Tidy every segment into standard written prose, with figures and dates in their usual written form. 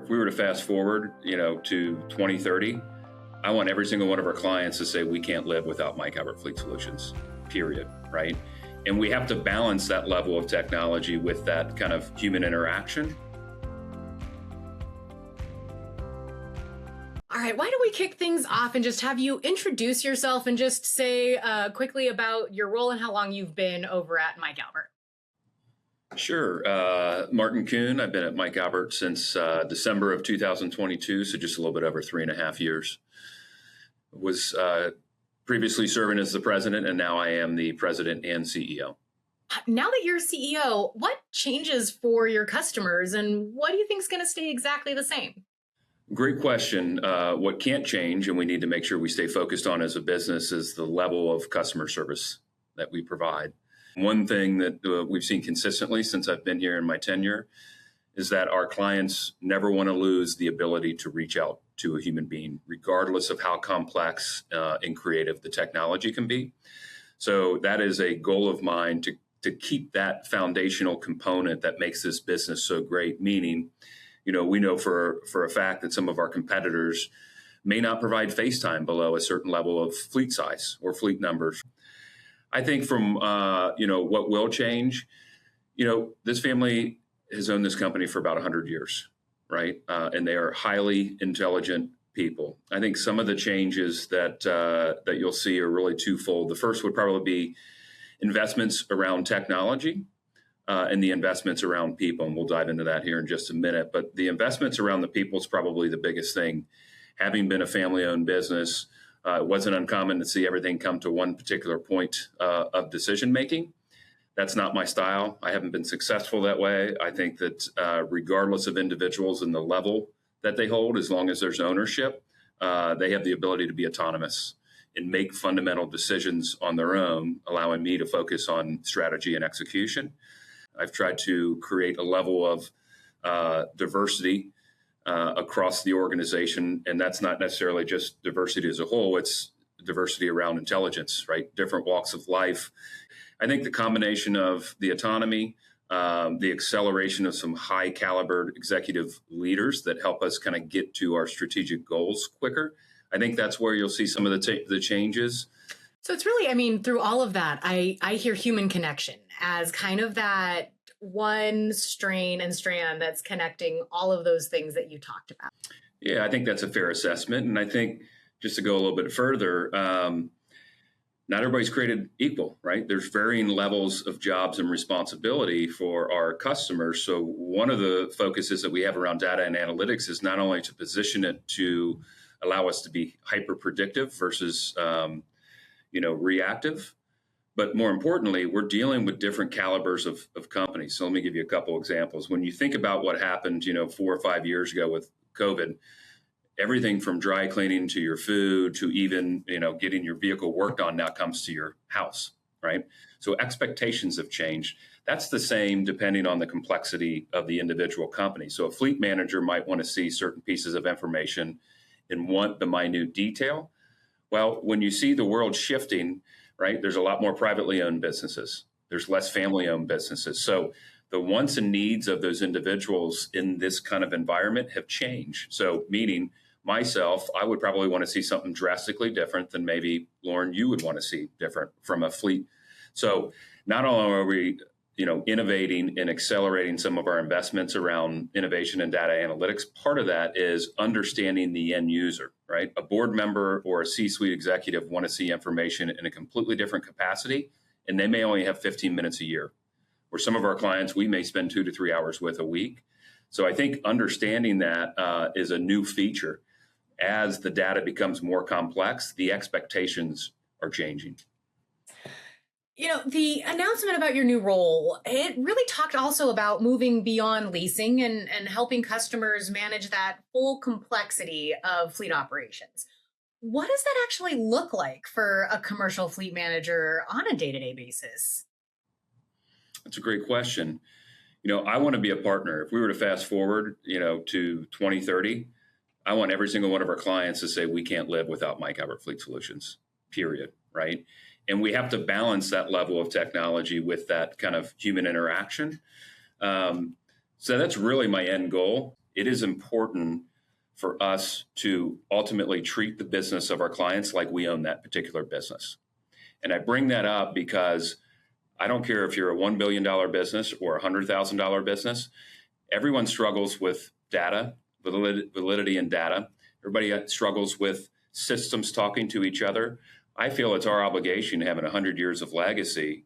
If we were to fast forward, to 2030, I want every single one of our clients to say we can't live without Mike Albert Fleet Solutions, period, right? And we have to balance that level of technology with that kind of human interaction. All right, why don't we kick things off and just have you introduce yourself and just say quickly about your role and how long you've been over at Mike Albert. Sure. Martin Kuhn. I've been at Mike Albert since December of 2022, so just a little bit over 3.5 years. Was previously serving as the president, and now I am the president and CEO. Now that you're CEO, what changes for your customers, and what do you think is going to stay exactly the same? Great question. What can't change, and we need to make sure we stay focused on as a business, is the level of customer service that we provide. One thing that we've seen consistently since I've been here in my tenure is that our clients never want to lose the ability to reach out to a human being, regardless of how complex and creative the technology can be. So that is a goal of mine to keep that foundational component that makes this business so great, meaning, we know for a fact that some of our competitors may not provide FaceTime below a certain level of fleet size or fleet numbers. I think from, what will change, this family has owned this company for about 100 years, right? And they are highly intelligent people. I think some of the changes that you'll see are really twofold. The first would probably be investments around technology and the investments around people. And we'll dive into that here in just a minute. But the investments around the people is probably the biggest thing. Having been a family-owned business, it wasn't uncommon to see everything come to one particular point of decision-making. That's not my style. I haven't been successful that way. I think that regardless of individuals and the level that they hold, as long as there's ownership, they have the ability to be autonomous and make fundamental decisions on their own, allowing me to focus on strategy and execution. I've tried to create a level of diversity across the organization. And that's not necessarily just diversity as a whole, it's diversity around intelligence, right? Different walks of life. I think the combination of the autonomy, the acceleration of some high caliber executive leaders that help us kind of get to our strategic goals quicker. I think that's where you'll see some of the changes. So it's really, through all of that, I hear human connection as kind of that one strain and strand that's connecting all of those things that you talked about. Yeah, I think that's a fair assessment. And I think just to go a little bit further, not everybody's created equal, right? There's varying levels of jobs and responsibility for our customers. So one of the focuses that we have around data and analytics is not only to position it to allow us to be hyper predictive versus, reactive, but more importantly, we're dealing with different calibers of companies. So let me give you a couple examples. When you think about what happened, 4 or 5 years ago with COVID, everything from dry cleaning to your food to even, getting your vehicle worked on now comes to your house, right? So expectations have changed. That's the same depending on the complexity of the individual company. So a fleet manager might want to see certain pieces of information and want the minute detail. Well, when you see the world shifting, right, there's a lot more privately owned businesses. There's less family owned businesses. So the wants and needs of those individuals in this kind of environment have changed. So meaning myself, I would probably want to see something drastically different than maybe, Lauren, you would want to see different from a fleet. So not only are we, innovating and accelerating some of our investments around innovation and data analytics, part of that is understanding the end user, right? A board member or a C-suite executive want to see information in a completely different capacity, and they may only have 15 minutes a year. Where some of our clients, we may spend 2 to 3 hours with a week. So I think understanding that is a new feature. As the data becomes more complex, the expectations are changing. The announcement about your new role, it really talked also about moving beyond leasing and helping customers manage that full complexity of fleet operations. What does that actually look like for a commercial fleet manager on a day-to-day basis? That's a great question. I want to be a partner. If we were to fast forward, to 2030, I want every single one of our clients to say we can't live without Mike Albert Fleet Solutions, period, right? And we have to balance that level of technology with that kind of human interaction. So that's really my end goal it is important for us to ultimately treat the business of our clients like we own that particular business. And I bring that up because I don't care if you're a $1 billion business or a $100,000 business, everyone struggles with data, validity in data. Everybody struggles with systems talking to each other. I feel it's our obligation, having 100 years of legacy,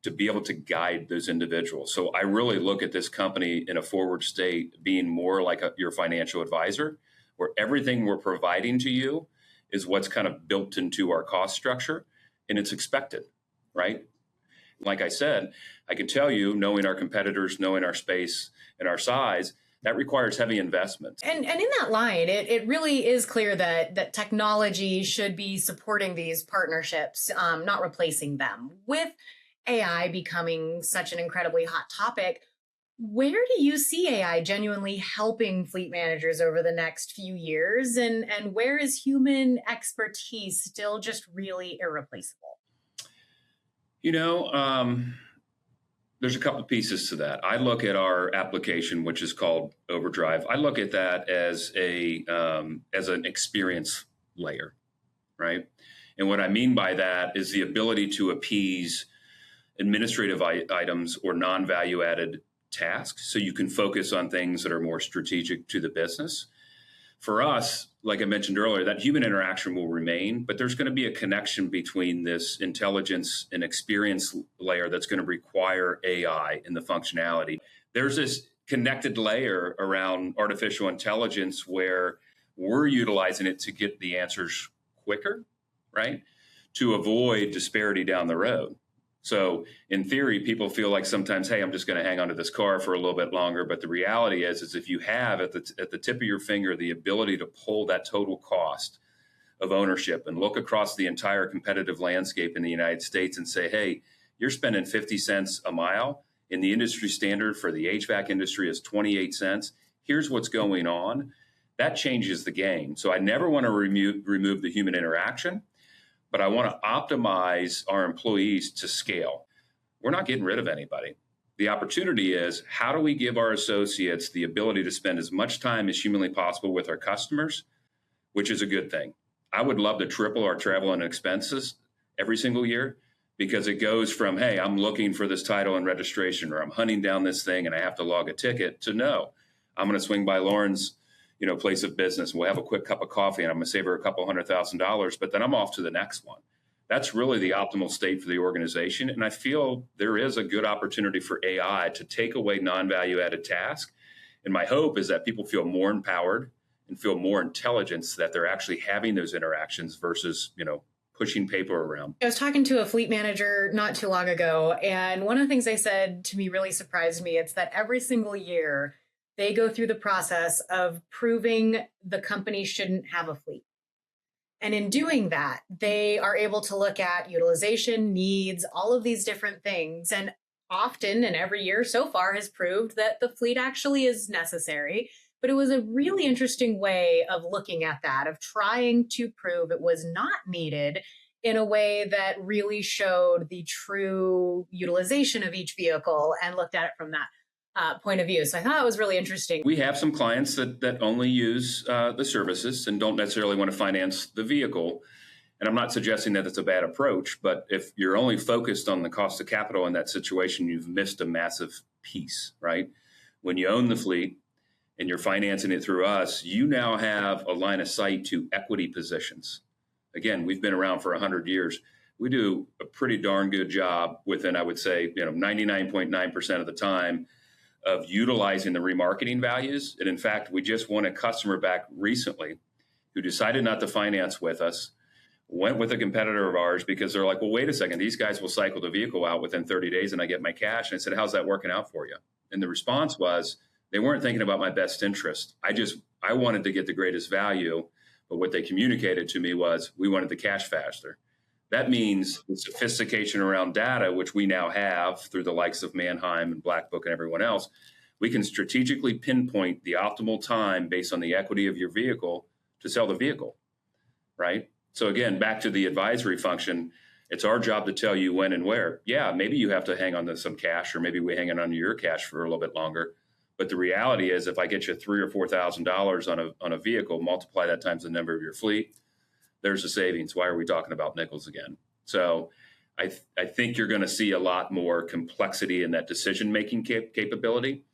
to be able to guide those individuals. So I really look at this company in a forward state being more like your financial advisor, where everything we're providing to you is what's kind of built into our cost structure, and it's expected, right? Like I said, I can tell you, knowing our competitors, knowing our space and our size, that requires heavy investments. And in that line, it really is clear that technology should be supporting these partnerships, not replacing them. With AI becoming such an incredibly hot topic, where do you see AI genuinely helping fleet managers over the next few years? And where is human expertise still just really irreplaceable? You know, there's a couple pieces to that. I look at our application, which is called Overdrive. I look at that as as an experience layer, right? And what I mean by that is the ability to appease administrative items or non-value added tasks, so you can focus on things that are more strategic to the business. For us, like I mentioned earlier, that human interaction will remain, but there's going to be a connection between this intelligence and experience layer that's going to require AI in the functionality. There's this connected layer around artificial intelligence where we're utilizing it to get the answers quicker, right? To avoid disparity down the road. So in theory, people feel like sometimes, hey, I'm just going to hang on to this car for a little bit longer. But the reality is if you have at the tip of your finger the ability to pull that total cost of ownership and look across the entire competitive landscape in the United States and say, hey, you're spending 50 cents a mile, and the industry standard for the HVAC industry is 28 cents. Here's what's going on. That changes the game. So I never want to remove the human interaction, but I want to optimize our employees to scale. We're not getting rid of anybody. The opportunity is, how do we give our associates the ability to spend as much time as humanly possible with our customers, which is a good thing. I would love to triple our travel and expenses every single year, because it goes from, hey, I'm looking for this title and registration, or I'm hunting down this thing and I have to log a ticket, to no, I'm going to swing by Lauren's place of business. We'll have a quick cup of coffee and I'm going to save her a couple $100,000, but then I'm off to the next one. That's really the optimal state for the organization. And I feel there is a good opportunity for AI to take away non-value added tasks. And my hope is that people feel more empowered and feel more intelligence, that they're actually having those interactions versus, pushing paper around. I was talking to a fleet manager not too long ago, and one of the things they said to me really surprised me. It's that every single year they go through the process of proving the company shouldn't have a fleet. And in doing that, they are able to look at utilization, needs, all of these different things. And often, and every year so far, has proved that the fleet actually is necessary. But it was a really interesting way of looking at that, of trying to prove it was not needed in a way that really showed the true utilization of each vehicle and looked at it from that point of view. So I thought it was really interesting. We have some clients that only use the services and don't necessarily want to finance the vehicle. And I'm not suggesting that it's a bad approach, but if you're only focused on the cost of capital in that situation, you've missed a massive piece, right? When you own the fleet and you're financing it through us, you now have a line of sight to equity positions. Again, we've been around for 100 years. We do a pretty darn good job within, I would say, 99.9% of the time, of utilizing the remarketing values. And in fact, we just won a customer back recently who decided not to finance with us, went with a competitor of ours because they're like, well, wait a second, these guys will cycle the vehicle out within 30 days and I get my cash. And I said, how's that working out for you? And the response was, they weren't thinking about my best interest. I wanted to get the greatest value, but what they communicated to me was, we wanted the cash faster. That means the sophistication around data, which we now have through the likes of Manheim and Black Book and everyone else. We can strategically pinpoint the optimal time based on the equity of your vehicle to sell the vehicle, right? So again, back to the advisory function, it's our job to tell you when and where. Yeah, maybe you have to hang on to some cash, or maybe we hang on to your cash for a little bit longer, But the reality is, if I get you $3,000 or $4,000 on a vehicle, multiply that times the number of your fleet, there's a savings. Why are we talking about nickels again? So I think you're going to see a lot more complexity in that decision-making capability.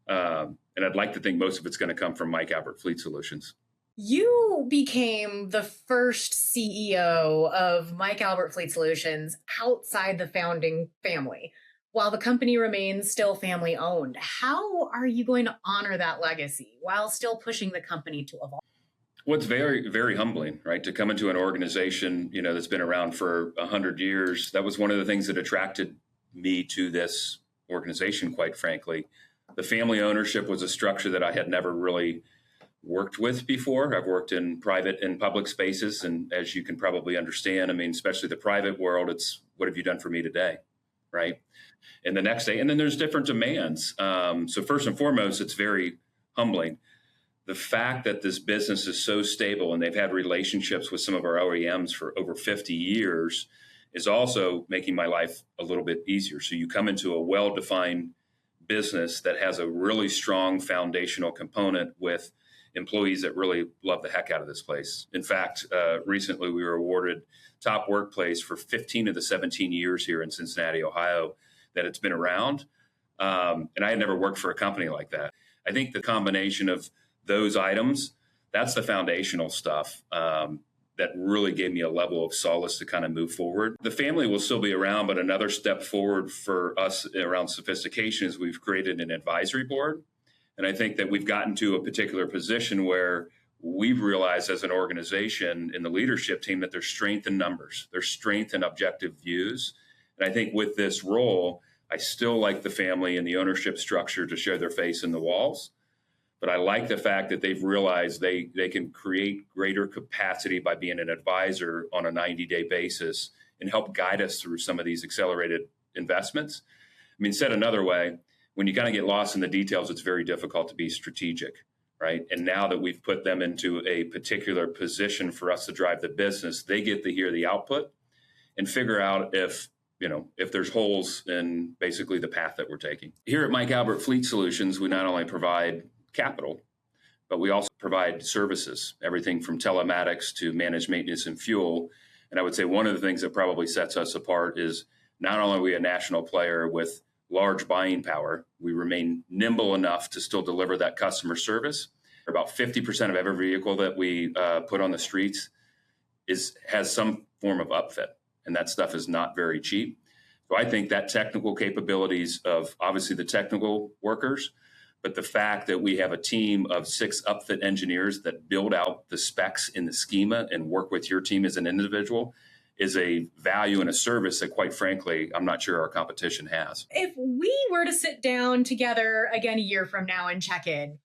And I'd like to think most of it's going to come from Mike Albert Fleet Solutions. You became the first CEO of Mike Albert Fleet Solutions outside the founding family, while the company remains still family owned. How are you going to honor that legacy while still pushing the company to evolve? Well, it's very, very humbling, right? To come into an organization, that's been around for 100 years. That was one of the things that attracted me to this organization, quite frankly. The family ownership was a structure that I had never really worked with before. I've worked in private and public spaces. And as you can probably understand, especially the private world, it's what have you done for me today, right? And the next day, and then there's different demands. So first and foremost, it's very humbling. The fact that this business is so stable and they've had relationships with some of our OEMs for over 50 years is also making my life a little bit easier. So you come into a well-defined business that has a really strong foundational component with employees that really love the heck out of this place. In fact, recently we were awarded top workplace for 15 of the 17 years here in Cincinnati, Ohio, that it's been around. And I had never worked for a company like that. I think the combination of those items, that's the foundational stuff that really gave me a level of solace to kind of move forward. The family will still be around, but another step forward for us around sophistication is we've created an advisory board. And I think that we've gotten to a particular position where we've realized as an organization in the leadership team that there's strength in numbers, there's strength in objective views. And I think with this role, I still like the family and the ownership structure to show their face in the walls. But I like the fact that they've realized they can create greater capacity by being an advisor on a 90-day basis and help guide us through some of these accelerated investments. Said another way, when you kind of get lost in the details, it's very difficult to be strategic, right? And now that we've put them into a particular position for us to drive the business, they get to hear the output and figure out if there's holes in basically the path that we're taking. Here at Mike Albert Fleet Solutions, we not only provide capital, but we also provide services, everything from telematics to managed maintenance and fuel. And I would say one of the things that probably sets us apart is not only are we a national player with large buying power, we remain nimble enough to still deliver that customer service. About 50% of every vehicle that we put on the streets has some form of upfit, and that stuff is not very cheap. So I think that technical capabilities of obviously the technical workers, but the fact that we have a team of 6 upfit engineers that build out the specs in the schema and work with your team as an individual is a value and a service that, quite frankly, I'm not sure our competition has. If we were to sit down together again a year from now and check in,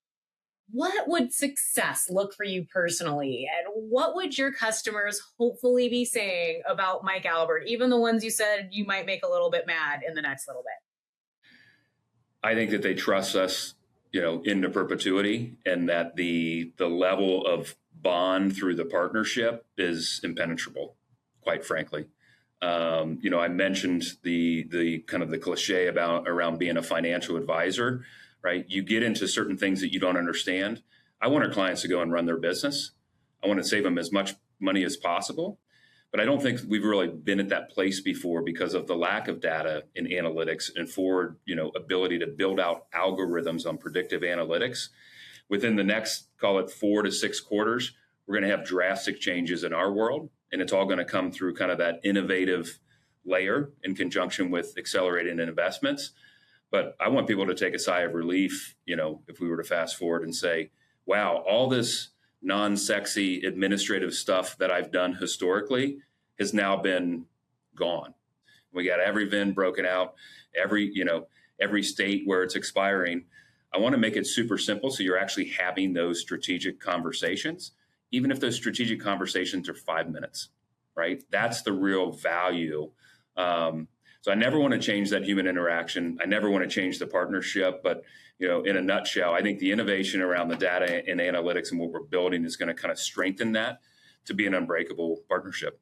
what would success look for you personally? And what would your customers hopefully be saying about Mike Albert, even the ones you said you might make a little bit mad in the next little bit? I think that they trust us into perpetuity, and that the level of bond through the partnership is impenetrable, quite frankly. I mentioned the kind of the cliche around being a financial advisor, right? You get into certain things that you don't understand. I want our clients to go and run their business. I want to save them as much money as possible. But I don't think we've really been at that place before because of the lack of data in analytics and forward, ability to build out algorithms on predictive analytics. Within the next, call it 4 to 6 quarters, we're going to have drastic changes in our world. And it's all going to come through kind of that innovative layer in conjunction with accelerating investments. But I want people to take a sigh of relief, if we were to fast forward and say, wow, all this non-sexy administrative stuff that I've done historically has now been gone. We got every VIN broken out, every state where it's expiring. I want to make it super simple so you're actually having those strategic conversations, even if those strategic conversations are 5 minutes, right? That's the real value. So I never want to change that human interaction. I never want to change the partnership, but in a nutshell, I think the innovation around the data and analytics and what we're building is going to kind of strengthen that to be an unbreakable partnership.